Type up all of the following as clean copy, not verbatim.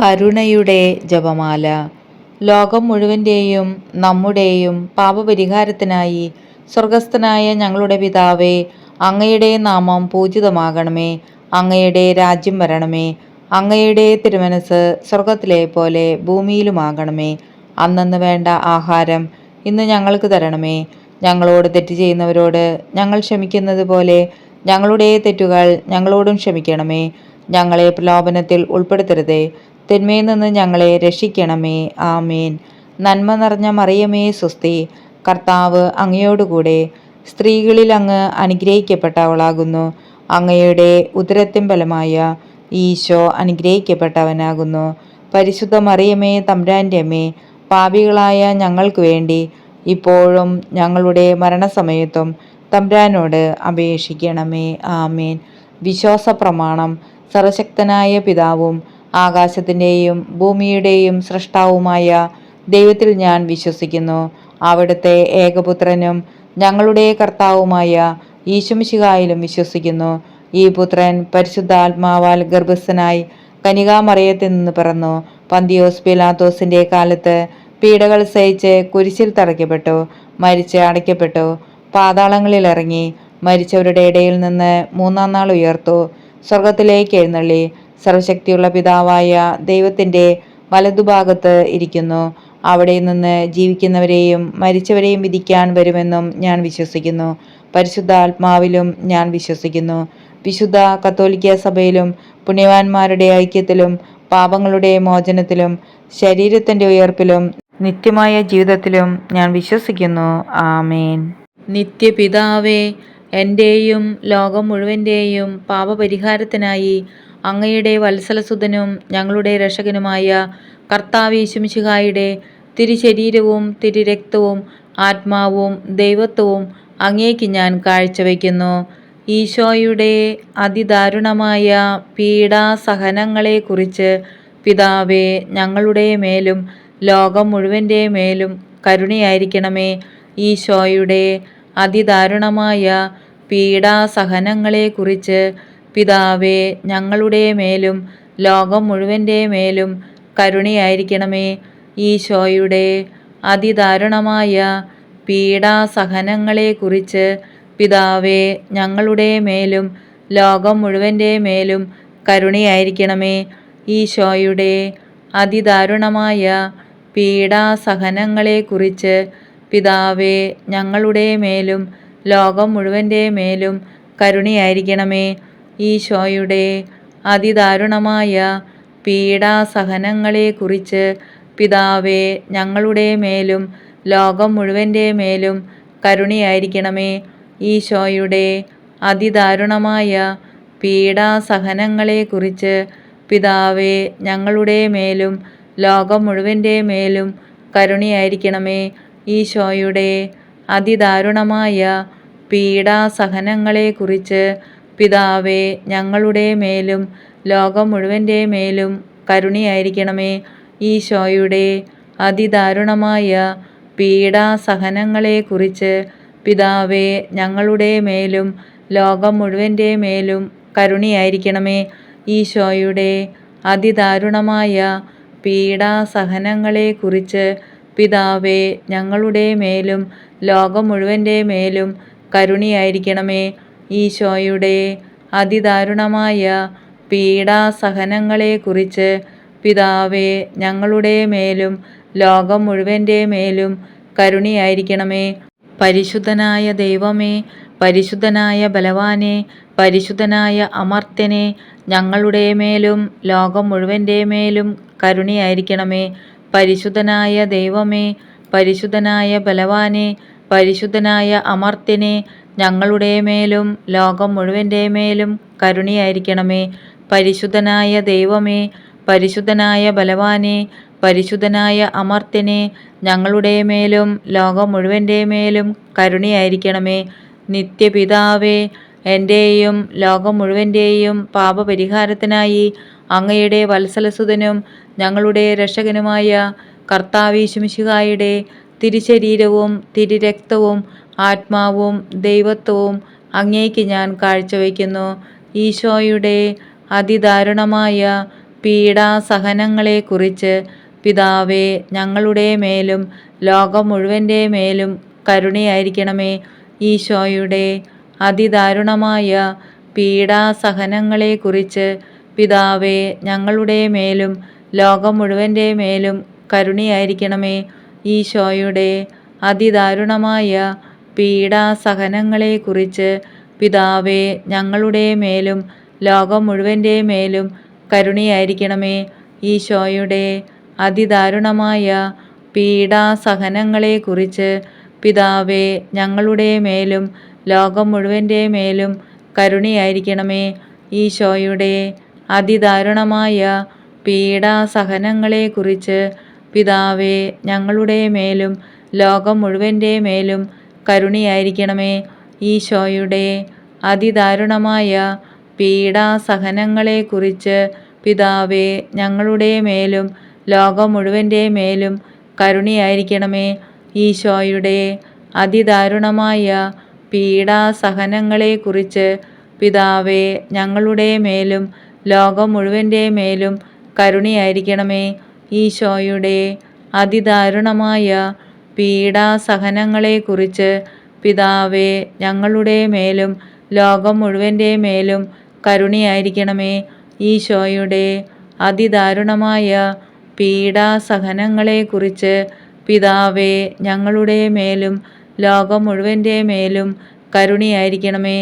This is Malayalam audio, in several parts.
കരുണയുടെ ജപമാല. ലോകം മുഴുവൻ്റെയും നമ്മുടെയും പാപപരിഹാരത്തിനായി സ്വർഗസ്ഥനായ ഞങ്ങളുടെ പിതാവേ, അങ്ങയുടെ നാമം പൂജിതമാകണമേ. അങ്ങയുടെ രാജ്യം വരണമേ. അങ്ങയുടെ തിരുമനസ് സ്വർഗത്തിലെ പോലെ ഭൂമിയിലുമാകണമേ. അന്നന്ന് വേണ്ട ആഹാരം ഇന്ന് ഞങ്ങൾക്ക് തരണമേ. ഞങ്ങളോട് തെറ്റ് ചെയ്യുന്നവരോട് ഞങ്ങൾ ക്ഷമിക്കുന്നത് പോലെ ഞങ്ങളുടെ തെറ്റുകൾ ഞങ്ങളോടും ക്ഷമിക്കണമേ. ഞങ്ങളെ പ്രലോഭനത്തിൽ ഉൾപ്പെടുത്തരുതേ, തിന്മയിൽ നിന്ന് ഞങ്ങളെ രക്ഷിക്കണമേ. ആമേൻ. നന്മ നിറഞ്ഞ മറിയമേ സ്വസ്തി, കർത്താവ് അങ്ങയോടുകൂടെ സ്ത്രീകളിൽ അങ്ങ് അനുഗ്രഹിക്കപ്പെട്ടവളാകുന്നു. അങ്ങയുടെ ഉദരത്തിൻ ഫലമായ ഈശോ അനുഗ്രഹിക്കപ്പെട്ടവനാകുന്നു. പരിശുദ്ധ മറിയമേ തമ്പുരാൻ്റെ അമ്മേ, പാപികളായ ഞങ്ങൾക്ക് വേണ്ടി ഇപ്പോഴും ഞങ്ങളുടെ മരണസമയത്തും തമ്പുരാനോട് അപേക്ഷിക്കണമേ. ആമേൻ. വിശ്വാസ പ്രമാണം. സർവശക്തനായ പിതാവും ആകാശത്തിൻ്റെയും ഭൂമിയുടെയും സൃഷ്ടാവുമായ ദൈവത്തിൽ ഞാൻ വിശ്വസിക്കുന്നു. അവിടുത്തെ ഏകപുത്രനും ഞങ്ങളുടെ കർത്താവുമായ ഈശോമിശിഹായിലും വിശ്വസിക്കുന്നു. ഈ പുത്രൻ പരിശുദ്ധാത്മാവാൽ ഗർഭസ്ഥനായി കന്യകാമറിയത്തിൽ നിന്ന് പിറന്നു. പന്തിയോസ് പിലാത്തോസിന്റെ കാലത്ത് പീഡകൾ സഹിച്ച് കുരിശിൽ തറയ്ക്കപ്പെട്ടു, മരിച്ച് അടയ്ക്കപ്പെട്ടു, പാതാളങ്ങളിൽ ഇറങ്ങി, മരിച്ചവരുടെ ഇടയിൽ നിന്ന് മൂന്നാം നാൾ ഉയർത്തു, സ്വർഗത്തിലേക്ക് എഴുന്നള്ളി, സർവശക്തിയുള്ള പിതാവായ ദൈവത്തിൻ്റെ വലതുഭാഗത്ത് ഇരിക്കുന്നു. അവിടെ നിന്ന് ജീവിക്കുന്നവരെയും മരിച്ചവരെയും വിധിക്കാൻ വരുമെന്നും ഞാൻ വിശ്വസിക്കുന്നു. പരിശുദ്ധാത്മാവിലും ഞാൻ വിശ്വസിക്കുന്നു. വിശുദ്ധ കത്തോലിക്ക സഭയിലും പുണ്യവാന്മാരുടെ ഐക്യത്തിലും പാപങ്ങളുടെ മോചനത്തിലും ശരീരത്തിൻ്റെ ഉയർപ്പിലും നിത്യമായ ജീവിതത്തിലും ഞാൻ വിശ്വസിക്കുന്നു. ആമേൻ. നിത്യപിതാവേ, എൻ്റെയും ലോകം മുഴുവൻ്റെയും പാപപരിഹാരത്തിനായി അങ്ങയുടെ വത്സലസുതനും ഞങ്ങളുടെ രക്ഷകനുമായ കർത്താവ് യേശുമിശിഹായുടെ തിരുശരീരവും തിരുരക്തവും ആത്മാവും ദൈവത്വവും അങ്ങേക്ക് ഞാൻ കാഴ്ചവെക്കുന്നു. ഈശോയുടെ അതിദാരുണമായ പീഡാസഹനങ്ങളെക്കുറിച്ച് പിതാവേ, ഞങ്ങളുടെ മേലും ലോകം മുഴുവൻ്റെ മേലും കരുണയായിരിക്കണമേ. ഈശോയുടെ അതിദാരുണമായ പീഡാസഹനങ്ങളെക്കുറിച്ച് പിതാവേ, ഞങ്ങളുടെ മേലും ലോകം മുഴുവൻ്റെ മേലും കരുണയായിരിക്കണമേ. ഈശോയുടെ അതിദാരുണമായ പീഡാസഹനങ്ങളെക്കുറിച്ച് പിതാവേ, ഞങ്ങളുടെ മേലും ലോകം മുഴുവൻ്റെ മേലും കരുണയായിരിക്കണമേ. ഈശോയുടെ അതിദാരുണമായ പീഡാസഹനങ്ങളെക്കുറിച്ച് പിതാവേ, ഞങ്ങളുടെ മേലും ലോകം മുഴുവൻ്റെ മേലും കരുണയായിരിക്കണമേ. ഈശോയുടെ അതിദാരുണമായ പീഡാസഹനങ്ങളെക്കുറിച്ച് പിതാവേ, ഞങ്ങളുടെ മേലും ലോകം മുഴുവൻ്റെ മേലും കരുണയായിരിക്കണമേ. ഈശോയുടെ അതിദാരുണമായ പീഡാസഹനങ്ങളെക്കുറിച്ച് പിതാവേ, ഞങ്ങളുടെ മേലും ലോകം മുഴുവൻ്റെ മേലും കരുണയായിരിക്കണമേ. ഈശോയുടെ അതിദാരുണമായ പീഡാസഹനങ്ങളെക്കുറിച്ച് പിതാവേ, ഞങ്ങളുടെ മേലും ലോകം മുഴുവൻ്റെ മേലും കരുണയായിരിക്കണമേ. ഈശോയുടെ അതിദാരുണമായ പീഡാസഹനങ്ങളെക്കുറിച്ച് പിതാവേ, ഞങ്ങളുടെ മേലും ലോകം മുഴുവൻ്റെ മേലും കരുണയായിരിക്കണമേ. ഈശോയുടെ അതിദാരുണമായ പീഡാസഹനങ്ങളെക്കുറിച്ച് പിതാവേ, ഞങ്ങളുടെ മേലും ലോകം മുഴുവൻ്റെ മേലും കരുണയായിരിക്കണമേ. ഈശോയുടെ അതിദാരുണമായ പീഡാസഹനങ്ങളെക്കുറിച്ച് പിതാവേ, ഞങ്ങളുടെ മേലും ലോകം മുഴുവൻ്റെ മേലും കരുണയായിരിക്കണമേ. പരിശുദ്ധനായ ദൈവമേ, പരിശുദ്ധനായ ബലവാനെ, പരിശുദ്ധനായ അമർത്യനെ, ഞങ്ങളുടെ മേലും ലോകം മുഴുവൻ്റെ മേലും കരുണയായിരിക്കണമേ. പരിശുദ്ധനായ ദൈവമേ, പരിശുദ്ധനായ ബലവാനെ, പരിശുദ്ധനായ അമർത്യനെ, ഞങ്ങളുടെ മേലും ലോകം മുഴുവൻ്റെ മേലും കരുണയായിരിക്കണമേ. പരിശുദ്ധനായ ദൈവമേ, പരിശുദ്ധനായ ബലവാനെ, പരിശുദ്ധനായ അമർത്യനെ, ഞങ്ങളുടെ മേലും ലോകം മുഴുവൻ്റെ മേലും കരുണയായിരിക്കണമേ. നിത്യപിതാവേ, എൻ്റെയും ലോകം മുഴുവൻ്റെയും പാപപരിഹാരത്തിനായി അങ്ങയുടെ വത്സലസുതനും ഞങ്ങളുടെ രക്ഷകനുമായ കർത്താവ് യേശുമിശിഹായുടെ തിരുശരീരവും തിരുരക്തവും ആത്മാവും ദൈവത്വവും അങ്ങേക്ക് ഞാൻ കാഴ്ചവെക്കുന്നു. ഈശോയുടെ അതിദാരുണമായ പീഡാസഹനങ്ങളെക്കുറിച്ച് പിതാവേ ഞങ്ങളുടെ മേലും ലോകം മുഴുവൻ്റെ മേലും കരുണയായിരിക്കണമേ. ഈശോയുടെ അതിദാരുണമായ പീഡാസഹനങ്ങളെക്കുറിച്ച് പിതാവേ ഞങ്ങളുടെ മേലും ലോകം മുഴുവൻ്റെ മേലും കരുണയായിരിക്കണമേ. ഈശോയുടെ അതിദാരുണമായ പീഡാസഹനങ്ങളെക്കുറിച്ച് പിതാവേ ഞങ്ങളുടെ മേലും ലോകം മുഴുവൻ്റെ മേലും കരുണയായിരിക്കണമേ. ഈശോയുടെ അതിദാരുണമായ പീഡാസഹനങ്ങളെക്കുറിച്ച് പിതാവേ ഞങ്ങളുടെ മേലും ലോകം മുഴുവൻ്റെ മേലും കരുണയായിരിക്കണമേ. ഈശോയുടെ അതിദാരുണമായ പീഡാസഹനങ്ങളെക്കുറിച്ച് പിതാവേ ഞങ്ങളുടെ മേലും ലോകം മുഴുവൻ്റെ മേലും കരുണയായിരിക്കണമേ. ഈശോയുടെ അതിദാരുണമായ പീഡാസഹനങ്ങളെക്കുറിച്ച് പിതാവേ ഞങ്ങളുടെ മേലും ലോകം മുഴുവൻ്റെ മേലും കരുണയായിരിക്കണമേ. ഈശോയുടെ അതിദാരുണമായ പീഡാസഹനങ്ങളെക്കുറിച്ച് പിതാവേ ഞങ്ങളുടെ മേലും ലോകം മുഴുവൻ്റെ മേലും കരുണയായിരിക്കണമേ. ഈശോയുടെ അതിദാരുണമായ പീഡാസഹനങ്ങളെക്കുറിച്ച് പിതാവേ ഞങ്ങളുടെ മേലും ലോകം മുഴുവൻ്റെ മേലും കരുണയായിരിക്കണമേ. ഈശോയുടെ അതിദാരുണമായ പീഡാസഹനങ്ങളെക്കുറിച്ച് പിതാവേ ഞങ്ങളുടെ മേലും ലോകം മുഴുവൻ്റെ മേലും കരുണയായിരിക്കണമേ.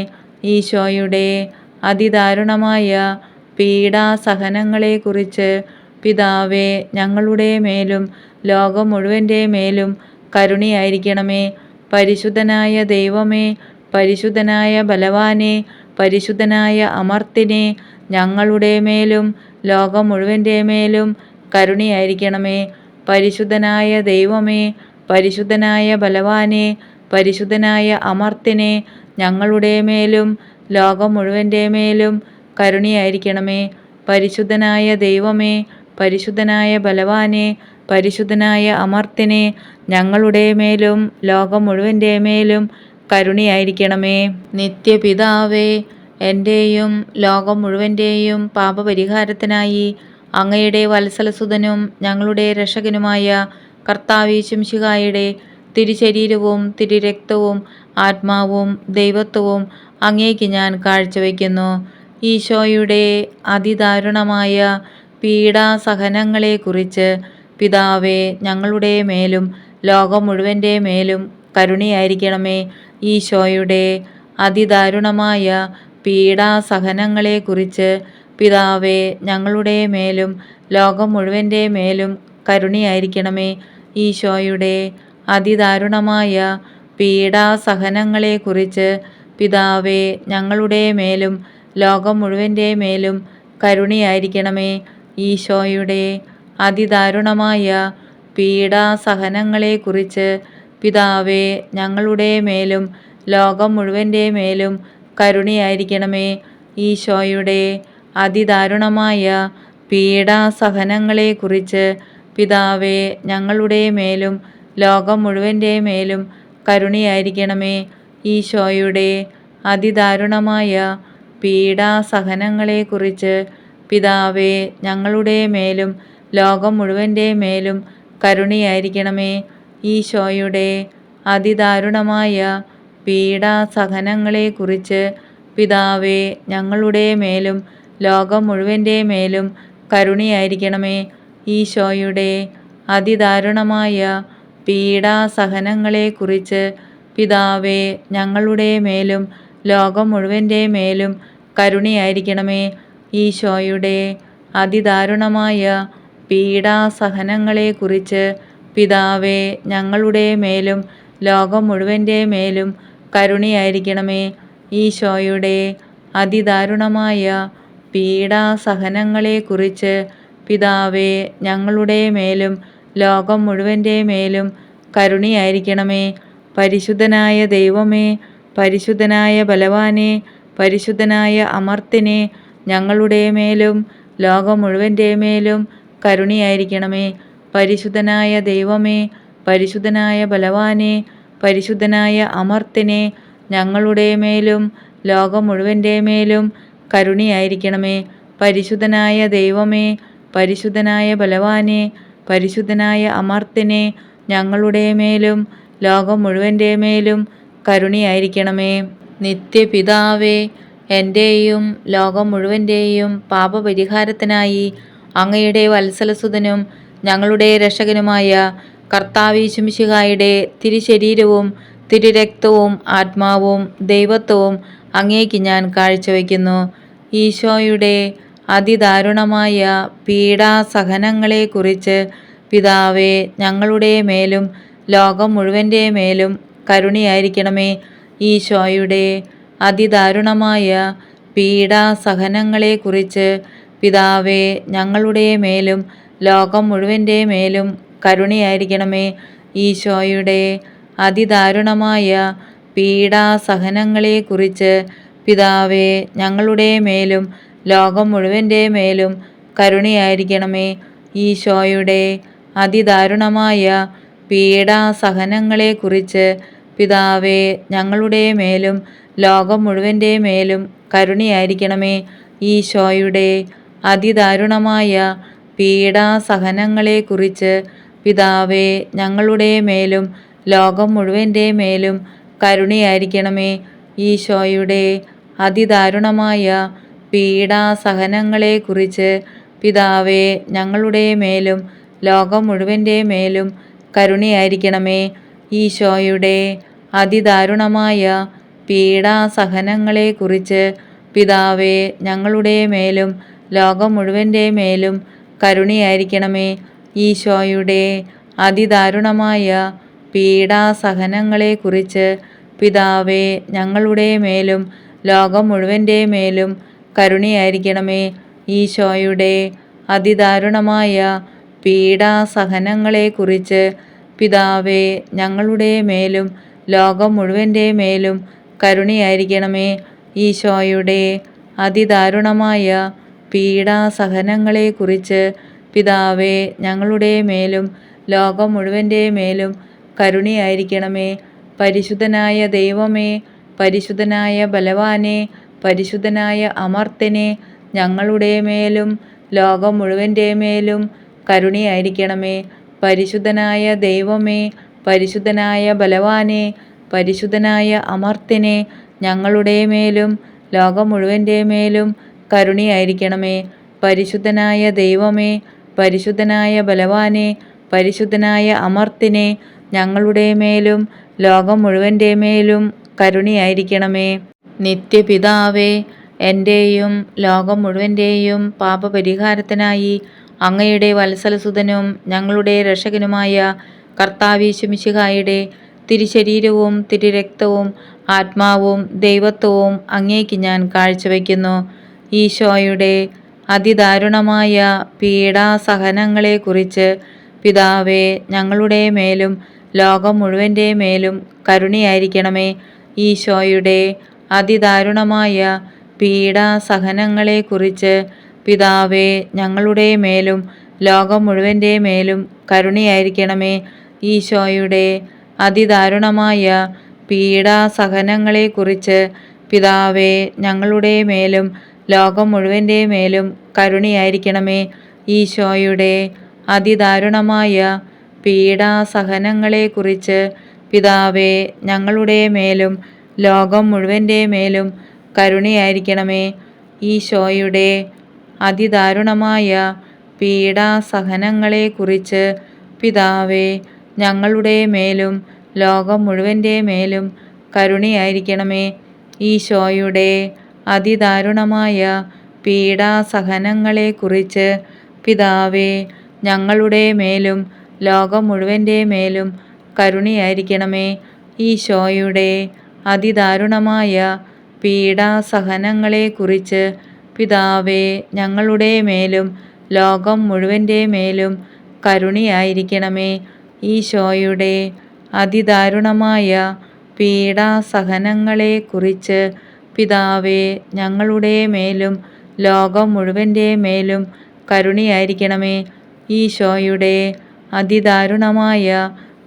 ഈശോയുടെ അതിദാരുണമായ പീഡാസഹനങ്ങളെക്കുറിച്ച് പിതാവേ ഞങ്ങളുടെ മേലും ലോകം മുഴുവൻ്റെ മേലും കരുണയായിരിക്കണമേ. പരിശുദ്ധനായ ദൈവമേ, പരിശുദ്ധനായ ബലവാനെ, പരിശുദ്ധനായ അമർത്തിനെ, ഞങ്ങളുടെ മേലും ലോകം മുഴുവൻ്റെ മേലും കരുണയായിരിക്കണമേ. പരിശുദ്ധനായ ദൈവമേ, പരിശുദ്ധനായ ബലവാനെ, പരിശുദ്ധനായ അമർത്തിനെ, ഞങ്ങളുടെ മേലും ലോകം മുഴുവൻ്റെ മേലും കരുണയായിരിക്കണമേ. പരിശുദ്ധനായ ദൈവമേ, പരിശുദ്ധനായ ബലവാനെ, പരിശുദ്ധനായ അമർത്തിനെ, ഞങ്ങളുടെ മേലും ലോകം മുഴുവൻ്റെ മേലും കരുണയായിരിക്കണമേ. നിത്യപിതാവേ, എൻ്റെയും ലോകം മുഴുവൻ്റെയും പാപപരിഹാരത്തിനായി അങ്ങയുടെ വത്സലസുതനും ഞങ്ങളുടെ രക്ഷകനുമായ കർത്താവീശുമിശിഹായുടെ തിരുശരീരവും തിരുരക്തവും ആത്മാവും ദൈവത്വവും അങ്ങേക്ക് ഞാൻ കാഴ്ചവെക്കുന്നു. ഈശോയുടെ അതിദാരുണമായ പീഡാസഹനങ്ങളെക്കുറിച്ച് പിതാവേ ഞങ്ങളുടെ മേലും ലോകം മുഴുവൻ്റെ മേലും കരുണയായിരിക്കണമേ. ഈശോയുടെ അതിദാരുണമായ പീഡാസഹനങ്ങളെക്കുറിച്ച് പിതാവേ ഞങ്ങളുടെ മേലും ലോകം മുഴുവൻ്റെ മേലും കരുണയായിരിക്കണമേ. ഈശോയുടെ അതിദാരുണമായ പീഡാസഹനങ്ങളെക്കുറിച്ച് പിതാവേ ഞങ്ങളുടെ മേലും ലോകം മുഴുവൻ്റെ മേലും കരുണയായിരിക്കണമേ. ഈശോയുടെ അതിദാരുണമായ പീഡാസഹനങ്ങളെക്കുറിച്ച് പിതാവേ ഞങ്ങളുടെ മേലും ലോകം മുഴുവൻ്റെ മേലും കരുണയായിരിക്കണമേ. ഈശോയുടെ അതിദാരുണമായ പീഡാസഹനങ്ങളെക്കുറിച്ച് പിതാവേ ഞങ്ങളുടെ മേലും ലോകം മുഴുവൻ്റെ മേലും കരുണയായിരിക്കണമേ. ഈശോയുടെ അതിദാരുണമായ പീഡാസഹനങ്ങളെക്കുറിച്ച് പിതാവേ ഞങ്ങളുടെ മേലും ലോകം മുഴുവൻ്റെ മേലും കരുണയായിരിക്കണമേ. ഈശോയുടെ അതിദാരുണമായ പീഡാസഹനങ്ങളെക്കുറിച്ച് പിതാവേ ഞങ്ങളുടെ മേലും ലോകം മുഴുവൻ്റെ മേലും കരുണയായിരിക്കണമേ. ഈശോയുടെ അതിദാരുണമായ പീഡാസഹനങ്ങളെക്കുറിച്ച് പിതാവേ ഞങ്ങളുടെ മേലും ലോകം മുഴുവൻ്റെ മേലും കരുണയായിരിക്കണമേ. ഈശോയുടെ അതിദാരുണമായ പീഡാസഹനങ്ങളെക്കുറിച്ച് പിതാവേ ഞങ്ങളുടെ മേലും ലോകം മുഴുവൻ്റെ മേലും കരുണയായിരിക്കണമേ. ഈശോയുടെ അതിദാരുണമായ പീഡാസഹനങ്ങളെക്കുറിച്ച് പിതാവേ ഞങ്ങളുടെ മേലും ലോകം മുഴുവൻ്റെ മേലും കരുണയായിരിക്കണമേ. പരിശുദ്ധനായ ദൈവമേ, പരിശുദ്ധനായ ബലവാനെ, പരിശുദ്ധനായ അമർത്തിനെ, ഞങ്ങളുടെ മേലും ലോകം മുഴുവൻ്റെ മേലും കരുണയായിരിക്കണമേ. പരിശുദ്ധനായ ദൈവമേ, പരിശുദ്ധനായ ബലവാനെ, പരിശുദ്ധനായ അമർത്തിനെ, ഞങ്ങളുടെ മേലും ലോകം മുഴുവൻ്റെ മേലും കരുണയായിരിക്കണമേ. പരിശുദ്ധനായ ദൈവമേ, പരിശുദ്ധനായ ബലവാനെ, പരിശുദ്ധനായ അമർത്യനെ, ഞങ്ങളുടെ മേലും ലോകം മുഴുവൻ്റെ മേലും കരുണയായിരിക്കണമേ. നിത്യപിതാവേ, എൻ്റെയും ലോകം മുഴുവൻ്റെയും പാപപരിഹാരത്തിനായി അങ്ങയുടെ വത്സലസുതനും ഞങ്ങളുടെ രക്ഷകനുമായ കർത്താവീശുമിശിഹായുടെ തിരുശരീരവും തിരുരക്തവും ആത്മാവും ദൈവത്വവും അങ്ങേക്ക് ഞാൻ കാഴ്ചവെക്കുന്നു. ഈശോയുടെ അതിദാരുണമായ പീഡാസഹനങ്ങളെക്കുറിച്ച് പിതാവേ, ഞങ്ങളുടെ മേലും ലോകം മുഴുവൻ്റെ മേലും കരുണയായിരിക്കണമേ. ഈശോയുടെ അതിദാരുണമായ പീഡാസഹനങ്ങളെക്കുറിച്ച് പിതാവേ, ഞങ്ങളുടെ മേലും ലോകം മുഴുവൻ്റെ മേലും കരുണയായിരിക്കണമേ. ഈശോയുടെ അതിദാരുണമായ പീഡാസഹനങ്ങളെക്കുറിച്ച് പിതാവേ, ഞങ്ങളുടെ മേലും ലോകം മുഴുവൻ്റെ മേലും കരുണയായിരിക്കണമേ. ഈശോയുടെ അതിദാരുണമായ പീഡാസഹനങ്ങളെക്കുറിച്ച് പിതാവേ, ഞങ്ങളുടെ മേലും ലോകം മുഴുവൻ്റെ മേലും കരുണയായിരിക്കണമേ. ഈശോയുടെ അതിദാരുണമായ പീഡാസഹനങ്ങളെക്കുറിച്ച് പിതാവേ, ഞങ്ങളുടെ മേലും ലോകം മുഴുവൻ്റെ മേലും കരുണയായിരിക്കണമേ. ഈശോയുടെ അതിദാരുണമായ പീഡാസഹനങ്ങളെക്കുറിച്ച് പിതാവേ, ഞങ്ങളുടെ മേലും ലോകം മുഴുവൻ്റെ മേലും കരുണയായിരിക്കണമേ. ഈശോയുടെ അതിദാരുണമായ പീഡാസഹനങ്ങളെക്കുറിച്ച് പിതാവേ, ഞങ്ങളുടെ മേലും ലോകം മുഴുവൻ്റെ മേലും കരുണയായിരിക്കണമേ. ഈശോയുടെ അതിദാരുണമായ പീഡാസഹനങ്ങളെക്കുറിച്ച് പിതാവേ, ഞങ്ങളുടെ മേലും ലോകം മുഴുവൻ്റെ മേലും കരുണയായിരിക്കണമേ. ഈശോയുടെ അതിദാരുണമായ പീഡാസഹനങ്ങളെക്കുറിച്ച് പിതാവേ, ഞങ്ങളുടെ മേലും ലോകം മുഴുവൻ്റെ മേലും കരുണയായിരിക്കണമേ. ഈശോയുടെ അതിദാരുണമായ പീഡാസഹനങ്ങളെക്കുറിച്ച് പിതാവേ, ഞങ്ങളുടെ മേലും ലോകം മുഴുവൻ്റെ മേലും കരുണയായിരിക്കണമേ. പരിശുദ്ധനായ ദൈവമേ, പരിശുദ്ധനായ ബലവാനെ, പരിശുദ്ധനായ അമർത്യനെ, ഞങ്ങളുടെ മേലും ലോകം മുഴുവൻ്റെ മേലും കരുണയായിരിക്കണമേ. പരിശുദ്ധനായ ദൈവമേ, പരിശുദ്ധനായ ബലവാനെ, പരിശുദ്ധനായ അമർത്യനെ, ഞങ്ങളുടെ മേലും ലോകം മുഴുവൻ്റെ മേലും കരുണയായിരിക്കണമേ. പരിശുദ്ധനായ ദൈവമേ, പരിശുദ്ധനായ ബലവാനെ, പരിശുദ്ധനായ അമർത്യനെ, ഞങ്ങളുടെ മേലും ലോകം മുഴുവൻ്റെ മേലും കരുണയായിരിക്കണമേ. നിത്യപിതാവേ, എൻ്റെയും ലോകം മുഴുവൻ്റെയും പാപപരിഹാരത്തിനായി അങ്ങയുടെ വത്സലസുതനും ഞങ്ങളുടെ രക്ഷകനുമായ കർത്താവീശുമിശിഹായുടെ തിരുശരീരവും തിരുരക്തവും ആത്മാവും ദൈവത്വവും അങ്ങേക്ക് ഞാൻ കാഴ്ചവെക്കുന്നു. ഈശോയുടെ അതിദാരുണമായ പീഡാസഹനങ്ങളെക്കുറിച്ച് പിതാവേ, ഞങ്ങളുടെ മേലും ലോകം മുഴുവൻ്റെ മേലും കരുണയായിരിക്കണമേ. ഈശോയുടെ അതിദാരുണമായ പീഡാസഹനങ്ങളെക്കുറിച്ച് പിതാവേ, ഞങ്ങളുടെ മേലും ലോകം മുഴുവൻ്റെ മേലും കരുണയായിരിക്കണമേ. ഈശോയുടെ അതിദാരുണമായ പീഡാസഹനങ്ങളെക്കുറിച്ച് പിതാവേ, ഞങ്ങളുടെ മേലും ലോകം മുഴുവൻ്റെ മേലും കരുണയായിരിക്കണമേ. ഈശോയുടെ അതിദാരുണമായ പീഡാസഹനങ്ങളെക്കുറിച്ച് പിതാവേ, ഞങ്ങളുടെ മേലും ലോകം മുഴുവൻ്റെ മേലും കരുണയായിരിക്കണമേ. ഈശോയുടെ അതിദാരുണമായ പീഡാസഹനങ്ങളെക്കുറിച്ച് പിതാവേ, ഞങ്ങളുടെ മേലും ലോകം മുഴുവൻ്റെ മേലും കരുണയായിരിക്കണമേ. ഈശോയുടെ അതിദാരുണമായ പീഡാസഹനങ്ങളെക്കുറിച്ച് പിതാവേ, ഞങ്ങളുടെ മേലും ലോകം മുഴുവൻ്റെ മേലും കരുണയായിരിക്കണമേ. ഈശോയുടെ അതിദാരുണമായ പീഡാസഹനങ്ങളെക്കുറിച്ച് പിതാവേ, ഞങ്ങളുടെ മേലും ലോകം മുഴുവൻ്റെ മേലും കരുണയായിരിക്കണമേ. ഈശോയുടെ അതിദാരുണമായ പീഡാസഹനങ്ങളെക്കുറിച്ച് പിതാവേ, ഞങ്ങളുടെ മേലും ലോകം മുഴുവൻ്റെ മേലും കരുണയായിരിക്കണമേ. ഈശോയുടെ അതിദാരുണമായ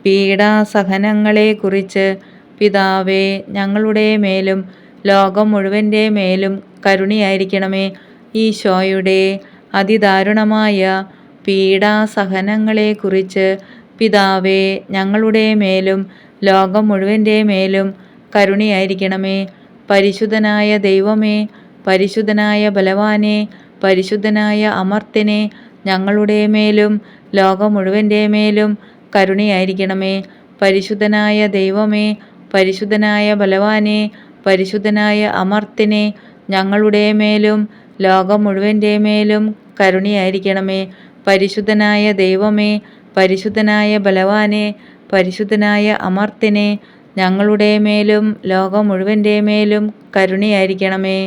പീഡാസഹനങ്ങളെക്കുറിച്ച് പിതാവേ, ഞങ്ങളുടെ മേലും ലോകം മുഴുവൻ്റെ മേലും കരുണയായിരിക്കണമേ. ഈശോയുടെ അതിദാരുണമായ പീഡാസഹനങ്ങളെക്കുറിച്ച് പിതാവേ, ഞങ്ങളുടെ മേലും ലോകം മുഴുവൻ്റെ മേലും കരുണയായിരിക്കണമേ. പരിശുദ്ധനായ ദൈവമേ, പരിശുദ്ധനായ ബലവാനെ, പരിശുദ്ധനായ അമർത്യനെ, ഞങ്ങളുടെ മേലും ലോകം മുഴുവൻ്റെ മേലും കരുണയായിരിക്കണമേ. പരിശുദ്ധനായ ദൈവമേ, പരിശുദ്ധനായ ബലവാനെ, പരിശുദ്ധനായ അമർത്യനെ, ഞങ്ങളുടെ മേലും ലോകം മുഴുവൻ്റെ മേലും കരുണയായിരിക്കണമേ. പരിശുദ്ധനായ ദൈവമേ, പരിശുദ്ധനായ ബലവാനെ, പരിശുദ്ധനായ അമർത്യനെ, ഞങ്ങളുടെ മേലും ലോകം മുഴുവൻ്റെ മേലും കരുണയായിരിക്കണമേ.